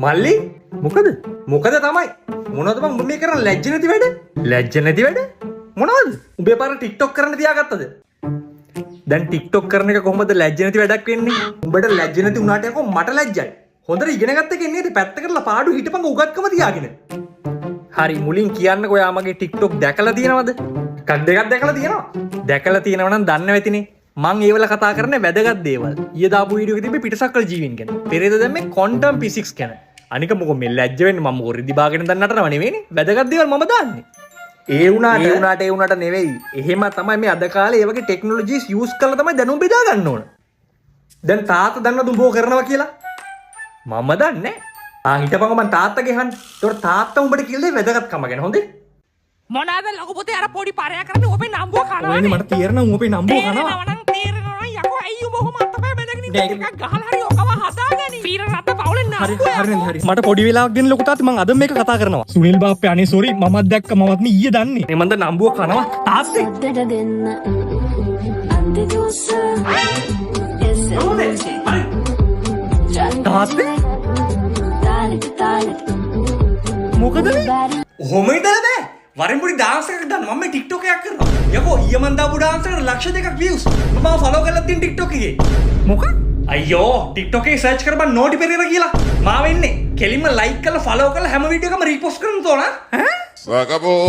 මල්ලි මොකද තමයි මොනවද බං උඹ මේ කරන ලැජ්ජ නැති වැඩ? ලැජ්ජ නැති වැඩ? මොනවද? උඹේ පාර TikTok කරන්න තියාගත්තද? දැන් TikTok කරන එක කොහොමද ලැජ්ජ නැති වැඩක් වෙන්නේ? උඹට ලැජ්ජ නැති උනාට යකෝ මට ලැජ්ජයි. හොඳට ඉගෙන ගත්ත එකේ නේද පැත්ත කරලා පාඩු හිටපන් උගත්කම තියාගෙන. හරි මුලින් කියන්නකෝ යා මගේ TikTok දැකලා තියෙනවද? එකක් දෙකක් දැකලා තියෙනවා. දැකලා තියෙනවා නම් දන්නව ඇතිනේ. මං ඒවල කතා කරන්නේ වැදගත් දේවල්. ඊයේ දාපු වීඩියෝ එකේ තිබ්බේ පිටසක්වල ජීවීන් ගැන. පෙරේද දැම්මේ quantum physics ගැන. අනික මොකෝ මේ ලැජ්ජ වෙන්නේ මම මොකෝ රිදි බාගෙන දන්නටම නෙවෙයිනේ. වැදගත් දේවල් මම දාන්නේ. ඒ වුණාට නෙවෙයි. එහෙම තමයි මේ අද කාලේ ඒ වගේ ටෙක්නොලොජිස් යූස් කරලා තමයි දැනුම් බෙදා ගන්න ඕන. දැන් තාත්තා දන්නවද උඹව කරනවා කියලා? මම දන්නේ නැහැ. හිටපන්කො මං තාත්තගේ අහන්න. ඒතකොට තාත්තා උඹට කියලා දෙයි වැදගත්කම ගැන හොඳේ? මොනවාද ලොකු පුතේ අර පොඩි පරයා කරන්නේ ඔබේ නම්බුව කනවා. ඔයනේ මට තේරෙනවා ඔබේ නම්බුව කනවා. තේරෙනවා යකෝ අයියෝ මොහොම අතපය බැඳගෙන ඉන්න එකක් ගහලා හරි ඔකව හදාගනි. පීර රත් පවුලෙන් නාස්තු. හරි. මට පොඩි වෙලාවක් දෙන්න ලොකු තාත්තේ මං අද මේක කතා කරනවා. සුනිල් බාප්පේ අනේ සෝරි මමත් දැක්ක මමත් නේ ඊයේ දන්නේ. මේ මන්ද නම්බුව කනවා තාත්තේ. අද්දට දෙන්න අන්ති දෝස තාත්තේ මොකද මේ? ඔහොම ඉඳලා බෑ. වරින් පොඩි ඩාන්ස් එකක් දාන්න මම මේ TikTok එකක් කරනවා. යකෝ ඊයේ මන් දාපු ඩාන්ස් එකට ලක්ෂ 2ක් views. මම ෆලෝ කරලා තියෙන TikTok එකේ. මොකක්? අයියෝ TikTok එකේ සර්ච් කරපන් නෝටි පෙරේරා කියලා. මාව එන්නේ. කෙලින්ම ලයික් කරලා ෆලෝ කරලා හැම වීඩියෝ එකම රීපෝස්ට් කරන්න තෝරන. ඈ? Sacabou.